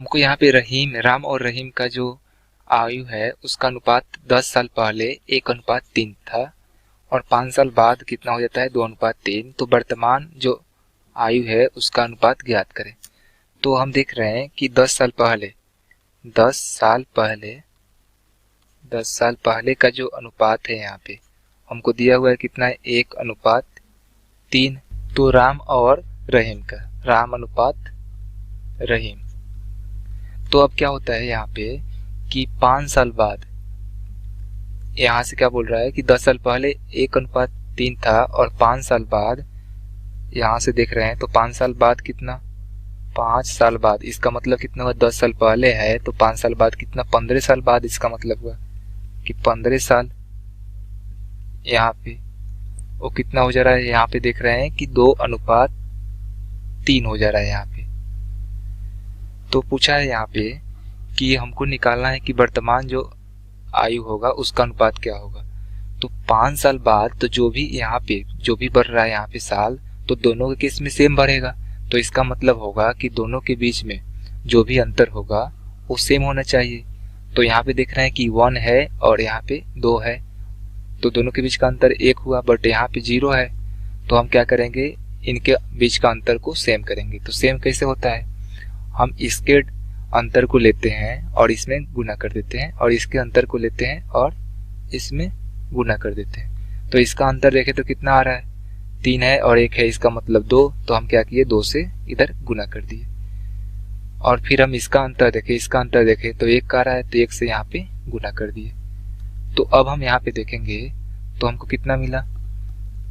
हमको यहाँ पे राम और रहीम का जो आयु है उसका अनुपात 10 साल पहले 1:3 था और 5 साल बाद कितना हो जाता है 2:3। तो वर्तमान जो आयु है उसका अनुपात ज्ञात करें। तो हम देख रहे हैं कि 10 साल पहले 10 साल पहले का जो अनुपात है यहाँ पे हमको दिया हुआ है कितना है 1:3। तो राम और रहीम का राम अनुपात रहीम। तो अब क्या होता है यहाँ पे कि 5 साल बाद यहाँ से क्या बोल रहा है कि 10 साल पहले 1:3 था और 5 साल बाद यहाँ से देख रहे हैं तो 5 साल बाद कितना 5 साल बाद इसका मतलब कितना हुआ 10 साल पहले है तो 5 साल बाद कितना 15 साल बाद इसका मतलब हुआ कि 15 साल। यहाँ पे वो कितना हो जा रहा है यहाँ पे देख रहे हैं कि 2:3 हो जा रहा है यहाँ पे। तो पूछा है यहाँ पे कि हमको निकालना है कि वर्तमान जो आयु होगा उसका अनुपात क्या होगा। तो 5 साल बाद तो जो भी यहाँ पे जो भी बढ़ रहा है यहाँ पे साल तो दोनों के केस में सेम बढ़ेगा। तो इसका मतलब होगा कि दोनों के बीच में जो भी अंतर होगा वो सेम होना चाहिए। तो यहाँ पे देख रहे हैं कि 1 है और यहाँ पे 2 है तो दोनों के बीच का अंतर 1 हुआ, बट यहाँ पे 0 है। तो हम क्या करेंगे इनके बीच का अंतर को सेम करेंगे। तो सेम कैसे होता है, हम इसके अंतर को लेते हैं और इसमें गुना कर देते हैं और इसके अंतर को लेते हैं और इसमें गुना कर देते हैं। तो इसका अंतर देखें तो कितना आ रहा है 3 है और 1 है, इसका मतलब 2। तो हम क्या किए 2 से इधर गुना कर दिए। और फिर हम इसका अंतर देखें तो 1 का आ रहा है तो 1 से यहाँ पे गुना कर दिए। तो अब हम यहाँ पे देखेंगे तो हमको कितना मिला,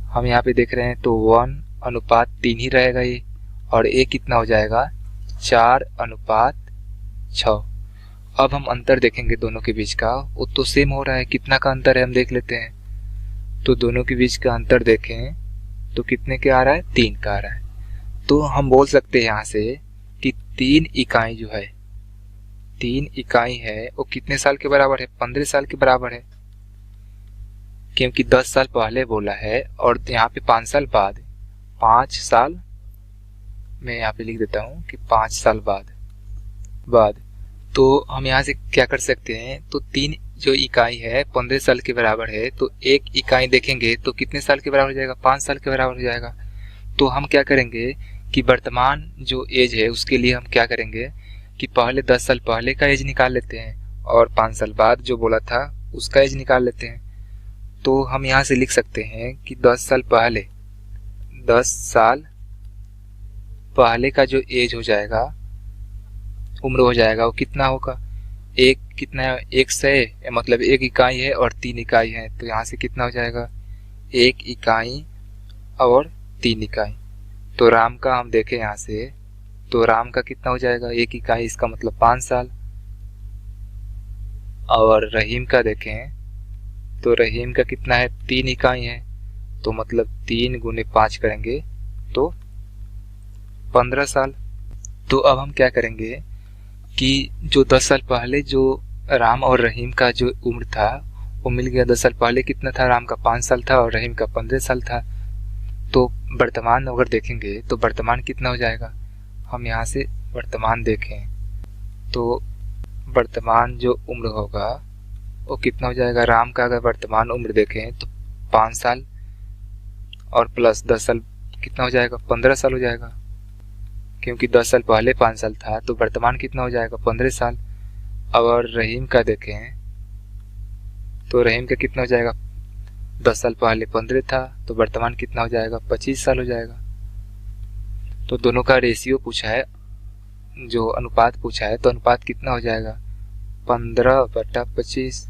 हम यहाँ पे देख रहे हैं तो 1:3 ही रहेगा ये और ये कितना हो जाएगा 4:6। अब हम अंतर देखेंगे दोनों के बीच का, वो तो सेम हो रहा है। कितना का अंतर है हम देख लेते हैं। तो दोनों के बीच का अंतर देखें तो कितने के आ रहा है 3 का आ रहा है। तो हम बोल सकते हैं यहाँ से कि 3 इकाई जो है 3 इकाई है वो कितने साल के बराबर है 15 साल के बराबर है, क्योंकि 10 साल पहले बोला है और यहाँ पे 5 साल बाद 5 साल मैं यहाँ पे लिख देता हूँ कि 5 साल बाद। तो हम यहाँ से क्या कर सकते हैं, तो 3 जो इकाई है 15 साल के बराबर है तो 1 इकाई देखेंगे तो कितने साल के बराबर हो जाएगा 5 साल के बराबर हो जाएगा। तो हम क्या करेंगे कि वर्तमान जो एज है उसके लिए हम क्या करेंगे कि पहले 10 साल पहले का एज निकाल लेते हैं और 5 साल बाद जो बोला था उसका एज निकाल लेते हैं। तो हम यहाँ से लिख सकते हैं कि 10 साल पहले का जो एज हो जाएगा उम्र हो जाएगा वो कितना होगा कितना है 100 मतलब 1 इकाई है और 3 इकाई है। तो यहाँ से कितना हो जाएगा 1 इकाई और 3 इकाई। तो राम का हम देखें यहाँ से तो राम का कितना हो जाएगा 1 इकाई, इसका मतलब 5 साल। और रहीम का देखें तो रहीम का कितना है 3 इकाई है तो मतलब 3 × 5 करेंगे तो 15 साल। तो अब हम क्या करेंगे कि जो 10 साल पहले जो राम और रहीम का जो उम्र था वो मिल गया। 10 साल पहले कितना था, राम का 5 साल था और रहीम का 15 साल था। तो वर्तमान अगर देखेंगे तो वर्तमान कितना हो जाएगा, हम यहाँ से वर्तमान देखें तो वर्तमान जो उम्र होगा वो कितना हो जाएगा। राम का अगर वर्तमान उम्र देखें तो 5 साल और प्लस 10 साल कितना हो जाएगा 15 साल हो जाएगा, क्योंकि 10 साल पहले 5 साल था तो वर्तमान कितना हो जाएगा 15 साल। अगर रहीम का देखें तो रहीम का कितना हो जाएगा 10 साल पहले 15 था तो वर्तमान कितना हो जाएगा 25 साल हो जाएगा। तो दोनों का रेशियो पूछा है, जो अनुपात पूछा है तो अनुपात कितना हो जाएगा 15/25।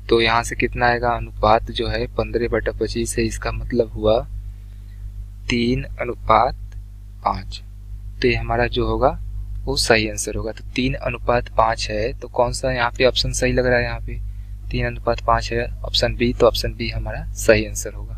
तो यहाँ से कितना आएगा अनुपात जो है 15/25 है, इसका मतलब हुआ 3:5। तो ये हमारा जो होगा वो सही आंसर होगा। तो 3:5 है तो कौन सा यहाँ पे ऑप्शन सही लग रहा है, यहाँ पे 3:5 है ऑप्शन बी। तो ऑप्शन बी हमारा सही आंसर होगा।